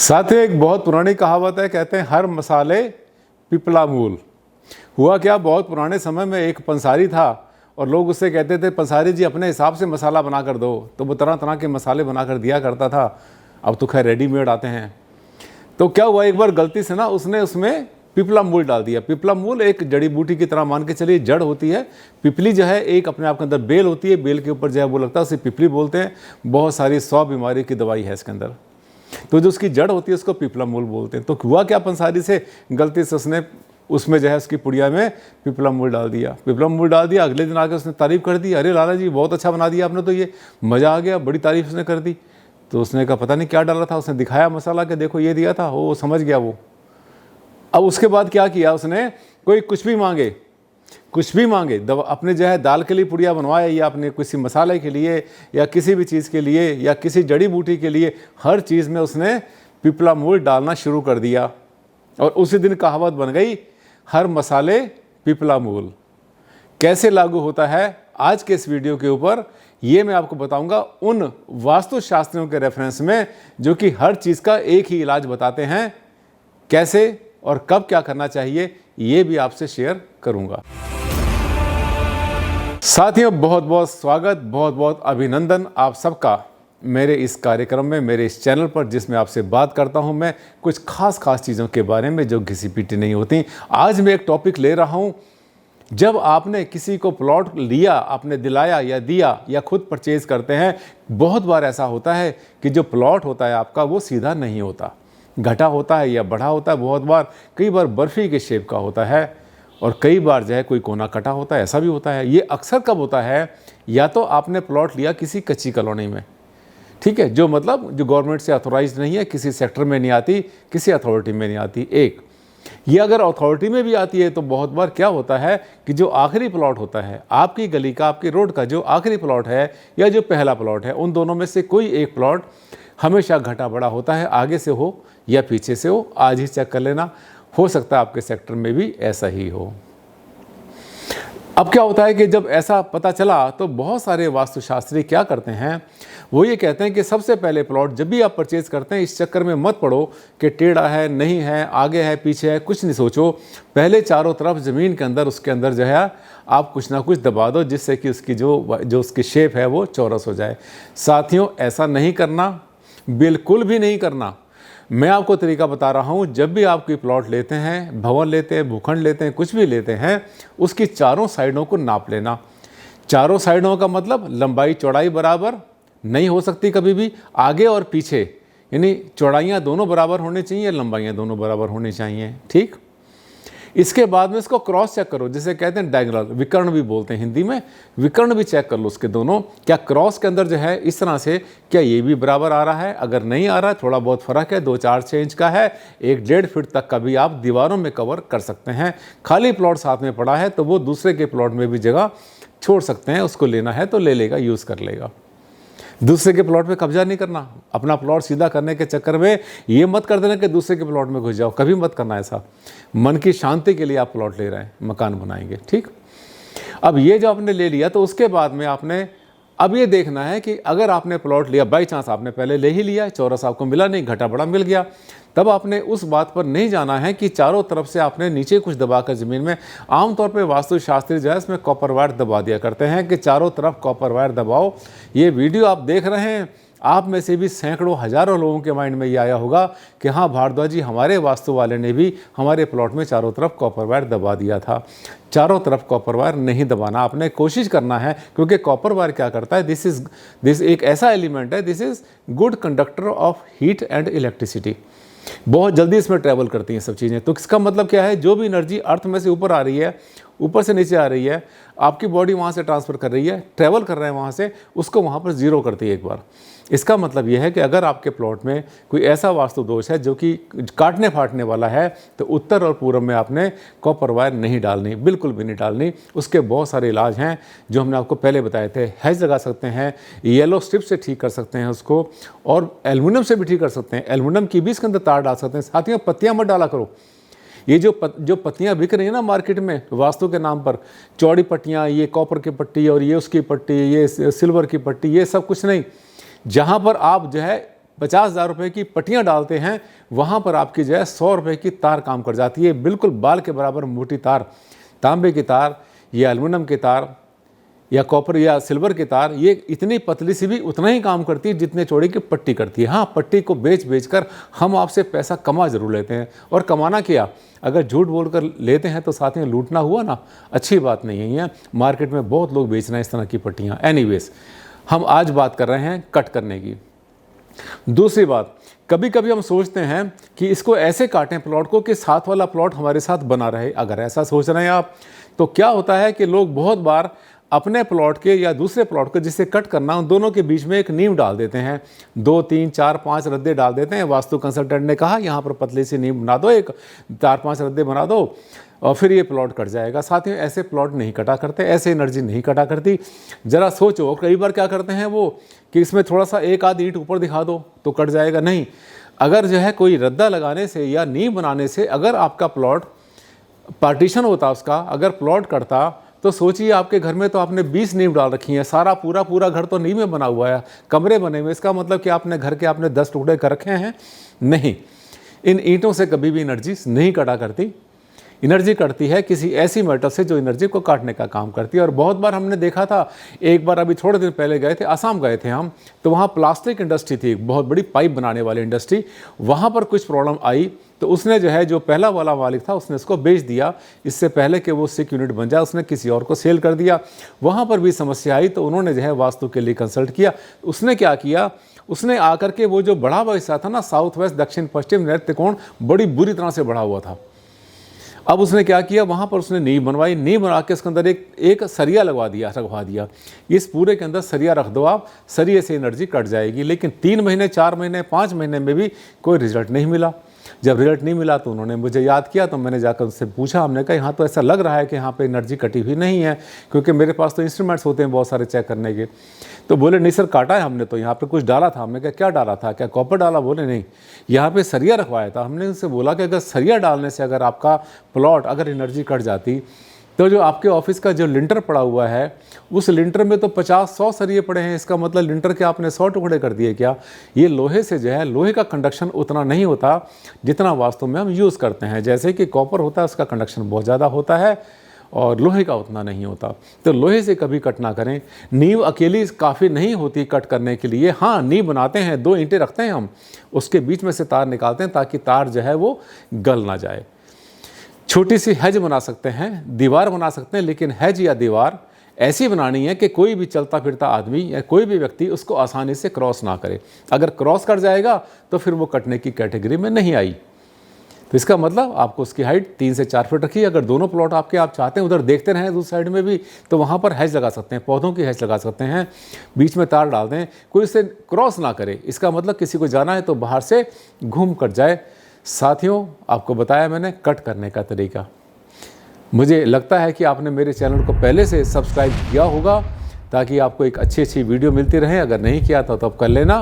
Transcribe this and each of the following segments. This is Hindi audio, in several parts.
साथियों, एक बहुत पुरानी कहावत है, कहते हैं हर मसाले पिपला मूल। हुआ क्या, बहुत पुराने समय में एक पंसारी था और लोग उससे कहते थे, पंसारी जी अपने हिसाब से मसाला बना कर दो, तो वो तरह तरह के मसाले बना कर दिया करता था। अब तो खैर रेडीमेड आते हैं। तो क्या हुआ, एक बार गलती से ना उसने उसमें पिपला मूल डाल दिया। पिपला मूल एक जड़ी बूटी की तरह मान के चलिए, जड़ होती है। पिपली जो है एक अपने आप के अंदर बेल होती है, बेल के ऊपर जो है वो लगता है, उसे पिपली बोलते हैं। बहुत सारी 100 बीमारी की दवाई है इसके अंदर। तो जो उसकी जड़ होती है उसको पिपला मूल बोलते हैं। तो हुआ क्या, पंसारी से गलती से उसने उसमें जो है उसकी पुड़िया में पिपला मूल डाल दिया। पिपला मूल डाल दिया, अगले दिन आके उसने तारीफ़ कर दी, अरे लाला जी बहुत अच्छा बना दिया आपने, तो ये मज़ा आ गया, बड़ी तारीफ़ उसने कर दी। तो उसने कहा पता नहीं क्या डाला था, उसने दिखाया मसाला कि देखो ये दिया था, वो समझ गया वो। अब उसके बाद क्या किया उसने, कोई कुछ भी मांगे दवा, अपने जो है दाल के लिए पुड़िया बनवाए या अपने किसी मसाले के लिए या किसी भी चीज़ के लिए या किसी जड़ी बूटी के लिए, हर चीज़ में उसने पिपला मूल डालना शुरू कर दिया। और उसी दिन कहावत बन गई, हर मसाले पिपला मूल। कैसे लागू होता है आज के इस वीडियो के ऊपर, ये मैं आपको बताऊंगा उन वास्तुशास्त्रियों के रेफरेंस में जो कि हर चीज़ का एक ही इलाज बताते हैं। कैसे और कब क्या करना चाहिए ये भी आपसे शेयर करूंगा। साथियों, बहुत बहुत स्वागत, बहुत बहुत अभिनंदन आप सबका मेरे इस कार्यक्रम में, मेरे इस चैनल पर, जिसमें आपसे बात करता हूं मैं कुछ खास चीज़ों के बारे में जो घिसी पीटी नहीं होती। आज मैं एक टॉपिक ले रहा हूं, जब आपने किसी को प्लॉट लिया, आपने दिलाया या दिया या खुद परचेज करते हैं, बहुत बार ऐसा होता है कि जो प्लॉट होता है आपका वो सीधा नहीं होता, घटा होता है या बढ़ा होता है। बहुत बार, कई बार बर्फ़ी के शेप का होता है और कई बार जो है कोई कोना कटा होता है, ऐसा भी होता है। ये अक्सर कब होता है, या तो आपने प्लॉट लिया किसी कच्ची कॉलोनी में, ठीक है, जो मतलब जो गवर्नमेंट से अथोराइज नहीं है, किसी सेक्टर में नहीं आती, किसी अथॉरिटी में नहीं आती। एक ये अगर अथॉरिटी में भी आती है तो बहुत बार क्या होता है कि जो आखिरी प्लॉट होता है आपकी गली का, आपकी रोड का जो आखिरी प्लॉट है या जो पहला प्लॉट है, उन दोनों में से कोई एक प्लॉट हमेशा घटा बड़ा होता है, आगे से हो या पीछे से हो। आज ही चेक कर लेना, हो सकता है आपके सेक्टर में भी ऐसा ही हो। अब क्या होता है कि जब ऐसा पता चला तो बहुत सारे वास्तुशास्त्री क्या करते हैं, वो ये कहते हैं कि सबसे पहले प्लॉट जब भी आप परचेज करते हैं, इस चक्कर में मत पड़ो कि टेढ़ा है, नहीं है, आगे है, पीछे है, कुछ नहीं सोचो। पहले चारों तरफ ज़मीन के अंदर, उसके अंदर जो है आप कुछ ना कुछ दबा दो, जिससे कि उसकी जो उसकी शेप है वो चौरस हो जाए। साथियों, ऐसा नहीं करना, बिल्कुल भी नहीं करना। मैं आपको तरीका बता रहा हूँ, जब भी आप कोई प्लॉट लेते हैं, भवन लेते हैं, भूखंड लेते हैं, कुछ भी लेते हैं, उसकी चारों साइडों को नाप लेना। चारों साइडों का मतलब लंबाई चौड़ाई बराबर नहीं हो सकती कभी भी, आगे और पीछे, यानी चौड़ाइयाँ दोनों बराबर होनी चाहिए, लंबाइयाँ दोनों बराबर होनी चाहिए, ठीक। इसके बाद में इसको क्रॉस चेक करो, जिसे कहते हैं डायगोनल, विकर्ण भी बोलते हैं हिंदी में, विकर्ण भी चेक कर लो उसके दोनों, क्या क्रॉस के अंदर जो है इस तरह से क्या ये भी बराबर आ रहा है। अगर नहीं आ रहा है, थोड़ा बहुत फर्क है, 2-4-6 इंच का है, 1-1.5 फीट तक का भी आप दीवारों में कवर कर सकते हैं। खाली प्लॉट साथ में पड़ा है तो वो दूसरे के प्लॉट में भी जगह छोड़ सकते हैं, उसको लेना है तो ले लेगा, यूज़ कर लेगा। दूसरे के प्लॉट पे कब्जा नहीं करना। अपना प्लॉट सीधा करने के चक्कर में ये मत कर देना कि दूसरे के प्लॉट में घुस जाओ, कभी मत करना ऐसा। मन की शांति के लिए आप प्लॉट ले रहे हैं, मकान बनाएंगे, ठीक। अब ये जो आपने ले लिया तो उसके बाद में आपने अब ये देखना है कि अगर आपने प्लॉट लिया, बाई चांस आपने पहले ले ही लिया, चौरस आपको मिला नहीं, घटा बड़ा मिल गया, तब आपने उस बात पर नहीं जाना है कि चारों तरफ से आपने नीचे कुछ दबाकर ज़मीन में, आमतौर पे वास्तुशास्त्री जो है इसमें कॉपर वायर दबा दिया करते हैं कि चारों तरफ कॉपर वायर दबाओ। ये वीडियो आप देख रहे हैं, आप में से भी सैकड़ों हज़ारों लोगों के माइंड में ये आया होगा कि हाँ भारद्वाज जी, हमारे वास्तु वाले ने भी हमारे प्लॉट में चारों तरफ कॉपर वायर दबा दिया था। चारों तरफ कॉपर वायर नहीं दबाना, आपने कोशिश करना है, क्योंकि कॉपर वायर क्या करता है, दिस एक ऐसा एलिमेंट है, this is good conductor of heat and electricity. बहुत जल्दी इसमें ट्रैवल करती हैं सब चीज़ें। तो इसका मतलब क्या है, जो भी एनर्जी अर्थ में से ऊपर आ रही है, ऊपर से नीचे आ रही है, आपकी बॉडी वहाँ से ट्रांसफ़र कर रही है, ट्रैवल कर रहे हैं वहाँ से, उसको वहाँ पर ज़ीरो करती है एक बार। इसका मतलब यह है कि अगर आपके प्लॉट में कोई ऐसा वास्तु दोष है जो कि काटने फाटने वाला है, तो उत्तर और पूर्व में आपने कॉपर वायर नहीं डालनी, बिल्कुल भी नहीं डालनी। उसके बहुत सारे इलाज हैं जो हमने आपको पहले बताए थे। हैज लगा सकते हैं, येलो स्ट्रिप से ठीक कर सकते हैं उसको, और एल्युमिनियम से भी ठीक कर सकते हैं। एल्युमिनियम की भी इसके अंदर तार डाल सकते हैं। साथियों, पत्तियाँ मत डाला करो। ये जो पत्तियां बिक रही है ना मार्केट में वास्तु के नाम पर, चौड़ी पट्टियां, ये कॉपर की पट्टी और ये उसकी पट्टी, ये सिल्वर की पट्टी, ये सब कुछ नहीं। जहां पर आप जो है 50,000 रुपये की पट्टियाँ डालते हैं, वहाँ पर आपकी जो है 100 रुपये की तार काम कर जाती है। बिल्कुल बाल के बराबर मोटी तार, तांबे की तार या एल्युमिनियम की तार या कॉपर या सिल्वर की तार, ये इतनी पतली सी भी उतना ही काम करती है जितने चौड़ी की पट्टी करती है। हाँ, पट्टी को बेच कर हम आपसे पैसा कमा जरूर लेते हैं, और कमाना क्या, अगर झूठ बोलकर लेते हैं तो साथ में लूटना हुआ ना, अच्छी बात नहीं है। मार्केट में बहुत लोग बेच रहे हैं इस तरह की पट्टियाँ। एनीवेज, हम आज बात कर रहे हैं कट करने की। दूसरी बात, कभी कभी हम सोचते हैं कि इसको ऐसे काटें प्लॉट को कि साथ वाला प्लॉट हमारे साथ बना रहे। अगर ऐसा सोच रहे हैं आप, तो क्या होता है कि लोग बहुत बार अपने प्लॉट के या दूसरे प्लॉट को जिसे कट करना, उन दोनों के बीच में एक नींव डाल देते हैं, 2, 3, 4, 5 रद्दे डाल देते हैं। वास्तु कंसल्टेंट ने कहा यहाँ पर पतली सी नींव बना दो, एक 4-5 रद्दे बना दो और फिर ये प्लॉट कट जाएगा। साथ ही ऐसे प्लॉट नहीं कटा करते, ऐसे एनर्जी नहीं कटा करती। ज़रा सोचो, कई बार क्या करते हैं वो कि इसमें थोड़ा सा एक आध ईंट ऊपर दिखा दो तो कट जाएगा। नहीं, अगर जो है कोई रद्दा लगाने से या नींव बनाने से अगर आपका प्लॉट पार्टीशन होता, उसका अगर प्लॉट कटता, तो सोचिए आपके घर में तो आपने 20 नींव डाल रखी हैं, सारा पूरा घर तो नींव में बना हुआ है, कमरे बने हुए। इसका मतलब कि आपने घर के आपने 10 टुकड़े कर रखे हैं? नहीं, इन ईंटों से कभी भी एनर्जी नहीं कटा करती। एनर्जी कटती है किसी ऐसी मेटल से जो एनर्जी को काटने का काम करती है। और बहुत बार हमने देखा था, एक बार अभी थोड़े दिन पहले गए थे, असम गए थे हम, तो वहाँ प्लास्टिक इंडस्ट्री थी, बहुत बड़ी पाइप बनाने वाली इंडस्ट्री। वहाँ पर कुछ प्रॉब्लम आई तो उसने जो है, जो पहला वाला मालिक था, उसने इसको बेच दिया। इससे पहले कि वो 6 यूनिट बन जाए, उसने किसी और को सेल कर दिया। वहाँ पर भी समस्या आई तो उन्होंने जो है वास्तु के लिए कंसल्ट किया। उसने क्या किया, उसने आकर के वो जो बढ़ा हुआ हिस्सा था ना, साउथ वेस्ट, दक्षिण पश्चिम नैऋत्य त्रिकोण, बड़ी बुरी तरह से बढ़ा हुआ था। अब उसने क्या किया, वहाँ पर उसने नींव बनवाई, नींव बना के उसके अंदर एक सरिया रखवा दिया। इस पूरे के अंदर सरिया रख दो आप, सरिये से एनर्जी कट जाएगी। लेकिन 3 महीने, 4 महीने, 5 महीने में भी कोई रिजल्ट नहीं मिला। जब रिजल्ट नहीं मिला तो उन्होंने मुझे याद किया, तो मैंने जाकर उनसे पूछा, हमने कहा यहाँ तो ऐसा लग रहा है कि यहाँ पे एनर्जी कटी हुई नहीं है, क्योंकि मेरे पास तो इंस्ट्रूमेंट्स होते हैं बहुत सारे चेक करने के। तो बोले नहीं सर, काटा है हमने तो, यहाँ पे कुछ डाला था। हमने कहा क्या डाला था, क्या कॉपर डाला? बोले नहीं, यहाँ पे सरिया रखवाया था। हमने उनसे बोला कि अगर सरिया डालने से अगर आपका प्लॉट अगर एनर्जी कट जाती, तो जो आपके ऑफिस का जो लिंटर पड़ा हुआ है, उस लिंटर में तो 50-100 सरिये पड़े हैं। इसका मतलब लिंटर के आपने 100 टुकड़े कर दिए क्या? ये लोहे से जो है, लोहे का कंडक्शन उतना नहीं होता जितना वास्तव में हम यूज़ करते हैं। जैसे कि कॉपर होता है, उसका कंडक्शन बहुत ज़्यादा होता है और लोहे का उतना नहीं होता। तो लोहे से कभी कट ना करें। नींव अकेली काफ़ी नहीं होती कट करने के लिए। हाँ, नींव बनाते हैं, 2 ईंटें रखते हैं हम, उसके बीच में से तार निकालते हैं ताकि तार जो है वो गल ना जाए। छोटी सी हैज बना सकते हैं, दीवार बना सकते हैं, लेकिन हैज या दीवार ऐसी बनानी है कि कोई भी चलता फिरता आदमी या कोई भी व्यक्ति उसको आसानी से क्रॉस ना करे। अगर क्रॉस कर जाएगा तो फिर वो कटने की कैटेगरी में नहीं आई। तो इसका मतलब आपको उसकी हाइट 3 से 4 फीट रखिए। अगर दोनों प्लॉट आपके आप चाहते हैं उधर देखते रहें दूसरी साइड में भी, तो वहाँ पर हैज लगा सकते हैं, पौधों की हैज लगा सकते हैं, बीच में तार डाल दें, कोई इसे क्रॉस ना करे। इसका मतलब किसी को जाना है तो बाहर से घूम कर जाए। साथियों, आपको बताया मैंने कट करने का तरीका। मुझे लगता है कि आपने मेरे चैनल को पहले से सब्सक्राइब किया होगा ताकि आपको एक अच्छी व्यू मिलती रहे। अगर नहीं किया तो अब कर लेना,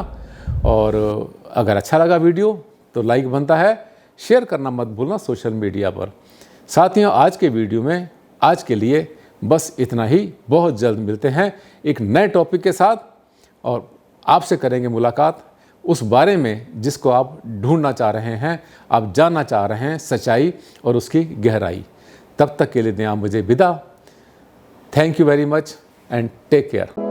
और अगर अच्छा लगा वीडियो तो लाइक बनता है, शेयर करना मत भूलना सोशल मीडिया पर। साथियों, आज के वीडियो में आज के लिए बस इतना ही। बहुत जल्द मिलते हैं एक नए टॉपिक के साथ, और आपसे करेंगे मुलाकात उस बारे में जिसको आप ढूंढना चाह रहे हैं, आप जानना चाह रहे हैं, सच्चाई और उसकी गहराई। तब तक के लिए दें आप मुझे विदा। Thank you very much and take care.